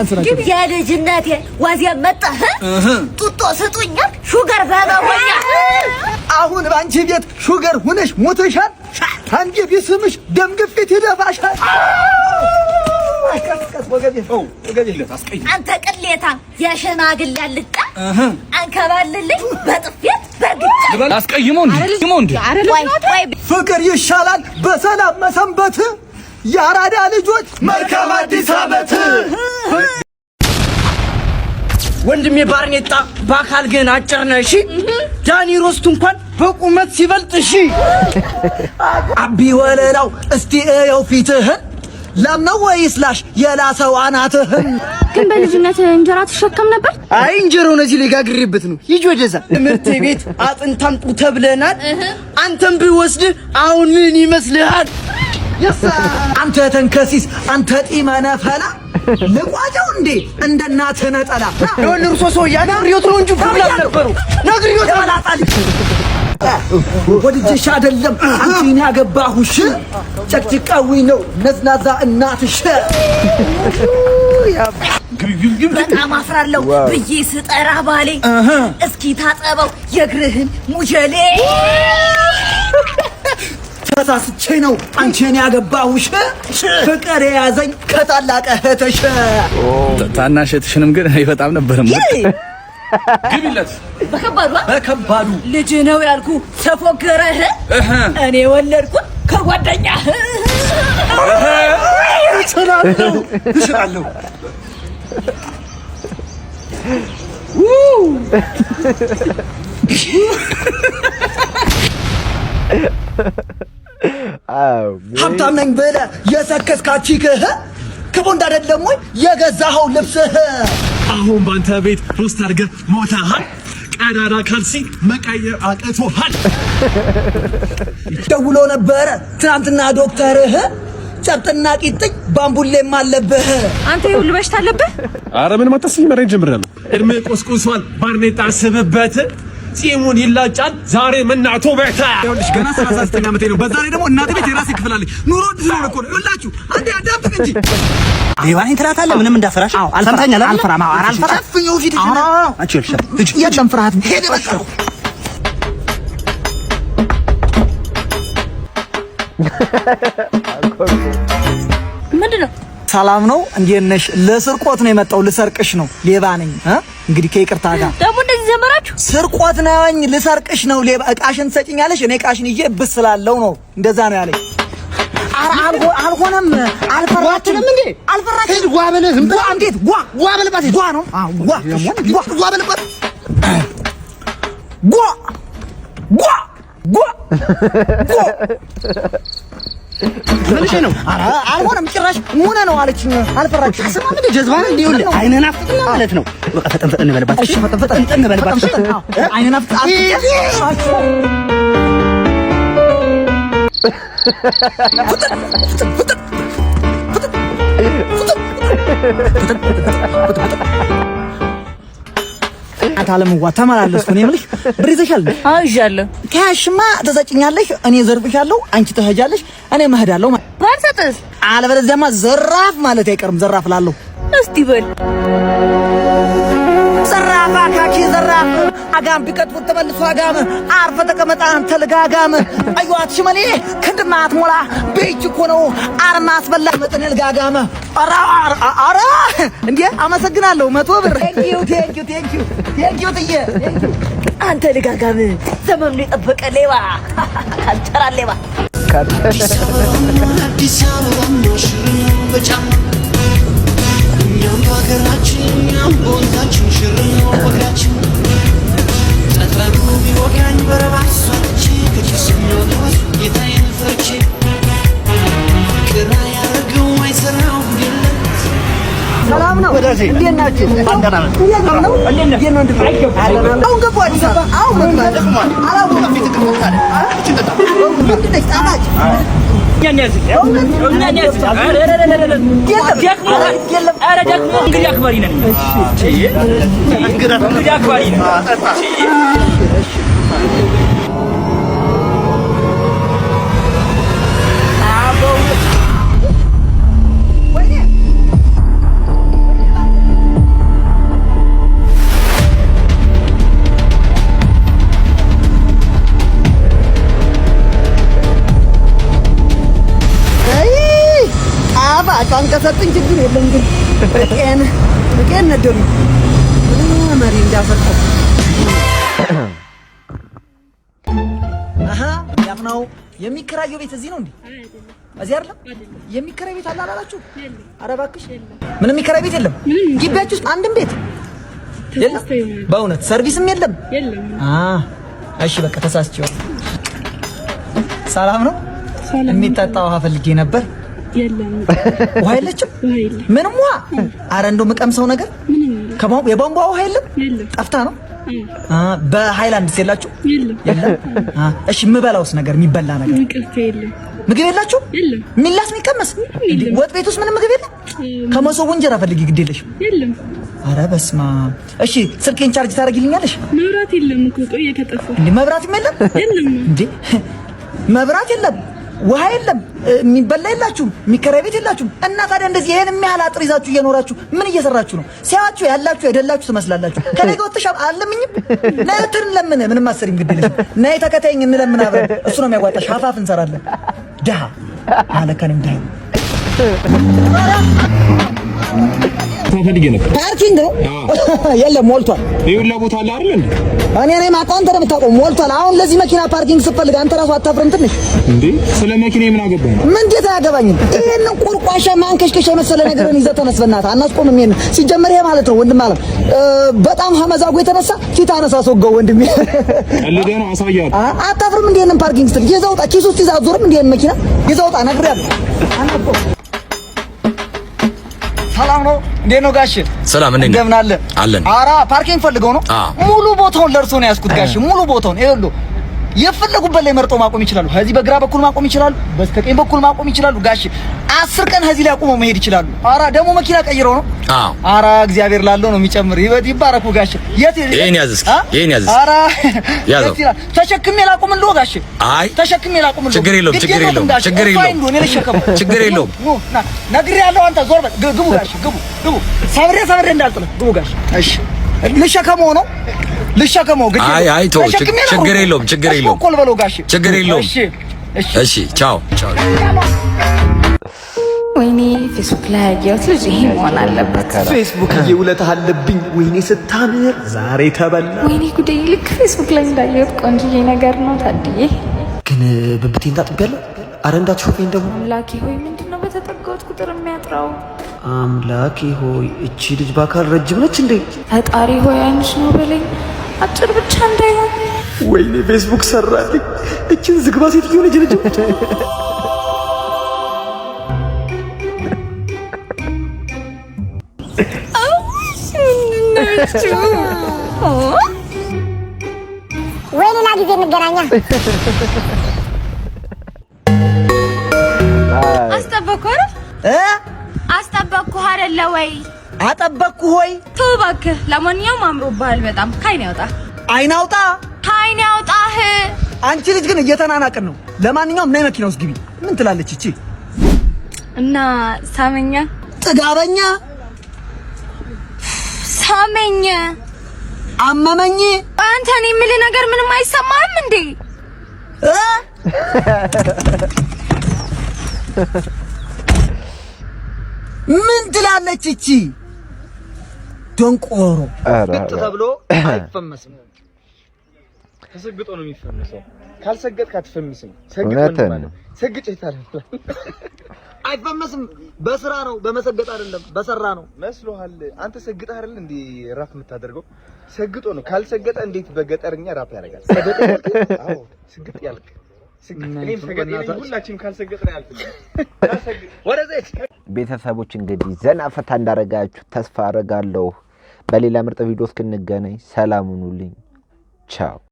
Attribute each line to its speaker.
Speaker 1: يا لجناتي وازي مطه ጡጦ ስጡኛ ሹገር ባባሆኛ
Speaker 2: አሁን ባንቺ ቤት ሹገር ሆነሽ ሞተሻል አንቺ ቢስምሽ ደም ግፊት ይደፋሻል
Speaker 1: አንተ ቅሌታ የሽማግሌ አልጣ አንከባልልኝ በጥፊት በግጫ
Speaker 3: አስቀይሞ እንዴ
Speaker 2: ፍቅር ይሻላል በሰላም መሰንበት ያራዳ ልጆች መልካም አዲስ አመት
Speaker 4: ወንድሜ ባርኔጣ ባካል ግን አጭር ነህ እሺ ዳኒ ሮስት እንኳን በቁመት ሲበልጥ እሺ አቢ ወለላው እስቲ እየው ፊትህን ለምነው ወይስ ላሽ የላሰው አናትህን
Speaker 5: ግን በልጅነት እንጀራ ተሸከም ነበር
Speaker 4: አይ እንጀራው ነዚህ ሊጋግሪበት ነው ሂጅ ወደዛ ትምህርት ቤት አጥንታምጡ ተብለናል አንተም ቢወስድ አሁን ምን ይመስልሃል
Speaker 2: አንተ ተንከሲስ አንተ ጢማና ፈላ ለቋጫው እንዴ እንደናተ ነጠላ
Speaker 4: ለርሶ ሰው ያናሪዮት ነው እንጂ ፕሮብሌም ነበሩ ነግሪዮት አላጣል
Speaker 2: ወድጄሽ አይደለም አንቺን ያገባሁሽ ጨቅጭቃዊ ነው ነዝናዛ እናትሽ
Speaker 1: በጣም አፍራለሁ ብዬ ስጠራ ባሌ እስኪ ታጠበው የግርህን ሙጀሌ ተሳስቼ ነው አንቺን ያገባሁሽ ፍቅር ያዘኝ ከታላቀ እህትሽ
Speaker 3: ታናሽ እህትሽንም ግን በጣም ነበር ግቢለት
Speaker 1: በከባዱ ልጅ ነው ያልኩ ተፎገረህ እኔ ወለድኩት ከጓደኛህ
Speaker 2: እችላለሁ ሀብታም ነኝ ብለህ የሰከስካችህ ከቦንድ አይደለም ወይ የገዛኸው ልብስህ
Speaker 6: አሁን ባንተ ቤት ፖስት አድርገህ ሞተሃል ቀዳዳ ካልሲ መቀየር አቅቶሃል
Speaker 2: ደውሎ ነበረ ትናንትና ዶክተርህ ጨብጥና ቂጥኝ ባምቡሌም አለብህ
Speaker 5: አንተ ይሁን በሽታ አለብህ
Speaker 6: ኧረ ምን ማታስኝ መረኝ ጀምራለሁ እድሜ ቆስቁሷል ባርኔጣ አስብበት ጺሙን ይላጫል ዛሬ መናቶ በታ
Speaker 2: ይኸውልሽ ገና 39 ዓመቴ ነው በዛ ላይ ደግሞ እናቴ ቤት የራሴ ክፍል አለኝ ኑሮ ድዝሎ እኮ ነው ይላችሁ አንዴ አዳምጥ እንጂ
Speaker 4: ሌባኔ ትራታለህ ምንም እንዳፈራሽ ሰምተኛል
Speaker 2: አልፈራም አልፈራፍኝ ፊት
Speaker 4: አንቺ ልጅ
Speaker 2: የለም ፍርሃት ሄደ በቃ
Speaker 1: ምንድነው
Speaker 2: ሰላም ነው እንዴት ነሽ ለስርቆት ነው የመጣው ልሰርቅሽ ነው ሌባ ነኝ እንግዲህ ከይቅርታ ጋር
Speaker 1: ደግሞ እንደዚህ ዘመራችሁ
Speaker 2: ስርቆት ነኝ ልሰርቅሽ ነው ሌባ እቃሽን ትሰጪኛለሽ እኔ እቃሽን ይዤ ብስላለው ነው እንደዛ ነው ያለኝ አልሆነም አልፈራችንም እንዴ አልፈራችንም
Speaker 4: ጓ በለህ
Speaker 2: ጓ እንዴት ጓ በለባት ጓ ነው ጓ በለባት ጓ
Speaker 4: ምንሽ ነው
Speaker 2: አልሆነም ጭራሽ ሙነ ነው አለችኝ አልፈራችም
Speaker 4: አስማ ምን ጀዝባ ነው እንዴ ይኸውልህ አይነን አፍጥና ማለት ነው በቃ ፈጠን እንበልባት
Speaker 2: እሺ ፈጠን እንበልባት አይነን አፍጥ አታለምዋ ተመላለስኩ እኔ የምልሽ ብር ይዘሻል
Speaker 1: አውዣለሁ
Speaker 2: ካሽማ ተሰጭኛለሽ እኔ ዘርብሻለሁ አንቺ ትሄጃለሽ እኔ መሄዳለሁ
Speaker 1: ባልሰጥስ
Speaker 2: አለበለዚያማ ዘራፍ ማለት አይቀርም ዘራፍ ላለሁ
Speaker 1: እስቲ በል
Speaker 2: ዘራፍ አካኪ ዘራፍ አጋም ቢቀጥፉት ተመልሶ አጋም አርፈ ተቀመጣ አንተ ልጋጋም አዩአት ሽመሌ ክንድማት ሞላ ቤጅ እኮ ነው አርማ አስበላ መጠን ልጋጋም አራ እንዴ አመሰግናለሁ 100 ብር ቴንኪው ትዬ
Speaker 1: አንተ ልጋጋም ዘመኑ የጠበቀ ሌባ ካልቸራ ሌባ
Speaker 7: አዲስ አበባ ሽር በጫም እኛም በሀገራችን እኛም በወንዛችን ሽር ነው በእግራችን ጠጥረኑ ቢወጋኝ በረባሷች ከኪስኛው ተወስ ጌታዬን ፈርቼ ቅራ ያደረገው አይሰራው ጉድለት
Speaker 2: ሰላም ነው እንዴት ናችሁ አሁን ገቡ አዲስ አበባ አሁን መጥቷል አላወቅም ይተከፋለ ምንድን ነሽ ጣጣች ጣፋጯን ከሰጥን ችግር የለም ግን በቀን ነደሉ መሪ እንዳፈርጠው አሃ ያፍናው የሚከራየው ቤት እዚህ ነው እንዴ? እዚህ አይደለም የሚከራይ ቤት አለ አላላችሁ? ኧረ እባክሽ ምንም የሚከራይ ቤት የለም። ግቢያችሁ ውስጥ አንድም ቤት የለም። በእውነት ሰርቪስም የለም። እሺ በቃ ተሳስቼው። ሰላም ነው? የሚጠጣ ውሃ ፈልጌ ነበር። የለም። ውሃ የለችም? ምንም ውሃ? ኧረ እንደው የምቀምሰው ነገር የቧንቧ ውሃ የለም? ጠፍታ ነው? በሃይላንድስ የላችሁ? የለም። እሺ የምበላውስ ነገር የሚበላ ነገር ምግብ የላችሁ? ሚላስ የሚቀመስ ወጥ ቤት ውስጥ ምንም ምግብ የለም? ከመሶቡ እንጀራ ፈልጊ ግድ የለሽም? የለም። ኧረ በስመ አብ። እሺ ስልኬን ቻርጅ ታደርጊልኛለሽ? መብራት የለም እኮ ቆየ ከጠፋ። እንዴ መብራትም የለም? የለም። እንዴ መብራት የለም፣ ውሃ የለም፣ የሚበላ የላችሁም፣ የሚከራይ ቤት የላችሁም። እና ታዲያ እንደዚህ ይሄን የሚያህል አጥር ይዛችሁ እየኖራችሁ ምን እየሰራችሁ ነው? ሲያዋችሁ ያላችሁ የደላችሁ ትመስላላችሁ። ከኔ ጋር ወጥተሽ አለምኝም ነይተን ለምን ምንም አሰሪም ግድ የለሽም። ነይ ተከታይኝ እንለምን አብረን። እሱ ነው የሚያዋጣሽ። ሀፋፍ እንሰራለን። ደሃ አለከንም ደሃ
Speaker 6: ታፈልጊ ነበር።
Speaker 2: ፓርኪንግ ነው የለም፣ ሞልቷል።
Speaker 6: ይኸውልህ ቦታ አለ አይደል እንዴ?
Speaker 2: እኔ ማውቀው አንተ ነው የምታውቀው። ሞልቷል። አሁን ለዚህ መኪና ፓርኪንግ ስትፈልግ አንተ ራስህ አታፍርም ትንሽ
Speaker 6: እንዴ? ስለ መኪና ምን አገባኝ?
Speaker 2: ምን እንዴት አያገባኝም? ይሄን ቁርቋሻ ማንከሽከሽ የመሰለ ነገርን ይዘህ ተነስ በእናትህ። አናስቆምም። ይሄን ሲጀመር ይሄ ማለት ነው ወንድም አለም በጣም ሀመዛጉ የተነሳ ፊት አነሳ አስወጋው ወንድሜ።
Speaker 6: ቀልደህ ነው አሳያለሁ።
Speaker 2: አታፍርም እንዴ? ይሄን ፓርኪንግ ስትል ይዘህ ውጣ። ኪስ ውስጥ ይዘህ አትዞርም እንዴ? ይሄን መኪና ይዘህ ውጣ ነግሬሃለሁ። አናቆ ሰላም ነው። እንዴት ነው ጋሽ?
Speaker 8: ሰላም እንዴት ነው?
Speaker 2: እንደምን አለ?
Speaker 8: አለን።
Speaker 2: ኧረ ፓርኪንግ ፈልገው ነው? ሙሉ ቦታውን ለርሶ ነው ያስኩት ጋሽ። ሙሉ ቦታውን ይኸውልህ የፈለጉበት ላይ መርጦ ማቆም ይችላሉ። ከዚህ በግራ በኩል ማቆም ይችላሉ፣ በስተቀኝ በኩል ማቆም ይችላሉ ጋሽ። 10 ቀን ከዚህ ላይ አቆመው መሄድ ይችላሉ። ኧረ ደግሞ መኪና ቀይረው ነው? ኧረ እግዚአብሔር ላለው ነው የሚጨምር። ይባረኩ ጋሽ።
Speaker 8: ይሄን ያዝ እስኪ፣ ይሄን ያዝ።
Speaker 2: ኧረ
Speaker 8: ያዘው።
Speaker 2: ተሸክሜ ላቆምልህ ጋሽ?
Speaker 8: አይ
Speaker 2: ተሸክሜ ላቆምልህ።
Speaker 8: ችግር የለውም፣ ችግር የለውም፣ ችግር የለውም፣ ችግር የለውም።
Speaker 2: ነግሬሃለሁ። አንተ ዞር በል። ግቡ ጋሽ፣ ግቡ። ሰብሬ እንዳልጥልህ ግቡ ጋሽ። እሺ ልሸከመው ነው ልሸከመው ግድ።
Speaker 8: አይ ተው፣ ችግር የለውም፣ ችግር የለውም፣ ችግር የለውም። እሺ ቻው።
Speaker 5: ወይኔ ፌስቡክ ላይ ያየሁት ልጅ ይሄ መሆን አለበት።
Speaker 4: ፌስቡክ ውለታ አለብኝ። ወይኔ ስታምር ዛሬ ተበላ።
Speaker 5: ወይኔ ጉዴ! ልክ ፌስቡክ ላይ እንዳየሁት ቆንጆዬ ነገር ነው ታድዬ።
Speaker 4: ግን ብብቴን ታጥቢያለሁ። አረ እንዳትሾፈኝ ደግሞ።
Speaker 5: አምላኬ ሆይ ምንድነው በተጠጋሁት ቁጥር የሚያጥራው?
Speaker 4: አምላኬ ሆይ እቺ ልጅ በአካል ረጅም ነች እንዴ?
Speaker 5: ፈጣሪ ሆይ አንቺ ነው በለኝ፣ አጭር ብቻ እንዳይሆን።
Speaker 4: ወይኔ ፌስቡክ ሰራልኝ። እቺን ዝግባ ሴትዮ ልጅ ልጅ
Speaker 1: ወይ ሌላ ጊዜ እንገናኛ። አስጠበቅኩህ አይደለ ወይ?
Speaker 2: አጠበቅኩህ ወይ?
Speaker 5: ተው እባክህ። ለማንኛውም አምሮብሃል በጣም። ከዓይን ያውጣ።
Speaker 2: ዓይን አውጣ?
Speaker 5: ከዓይን ያውጣህ።
Speaker 2: አንቺ ልጅ ግን እየተናናቅን ነው። ለማንኛውም ነይ መኪና ውስጥ ግቢ። ምን ትላለች እቺ?
Speaker 5: እና ሳመኛ?
Speaker 2: ጥጋበኛ?
Speaker 5: ሳመኝ?
Speaker 2: አመመኝ?
Speaker 5: አንተ እኔ የምልህ ነገር ምንም አይሰማህም እንዴ?
Speaker 2: ምን ትላለች እቺ ደንቆሮ?
Speaker 4: ግጥ ተብሎ አይፈመስም። ተሰግጦ ነው የሚፈመሰው። ካልሰገጥክ አትፈምስም። ሰግጭ ታላላ አይፈመስም። በስራ ነው፣ በመሰገጥ አይደለም፣ በሰራ ነው። መስሎሃል? አንተ ሰግጠህ አይደል እንዴ ራፕ የምታደርገው? ሰግጦ ነው። ካልሰገጠ እንዴት በገጠርኛ ራፕ ያደርጋል? ሰገጠ። አዎ ስግጥ ያልክ ሁላችንም ካልሰገጥን ያልክ
Speaker 9: ቤተሰቦች እንግዲህ ዘና ፈታ እንዳረጋችሁ ተስፋ አረጋለሁ። በሌላ ምርጥ ቪዲዮ እስክንገናኝ ሰላም ሁኑልኝ። ቻው።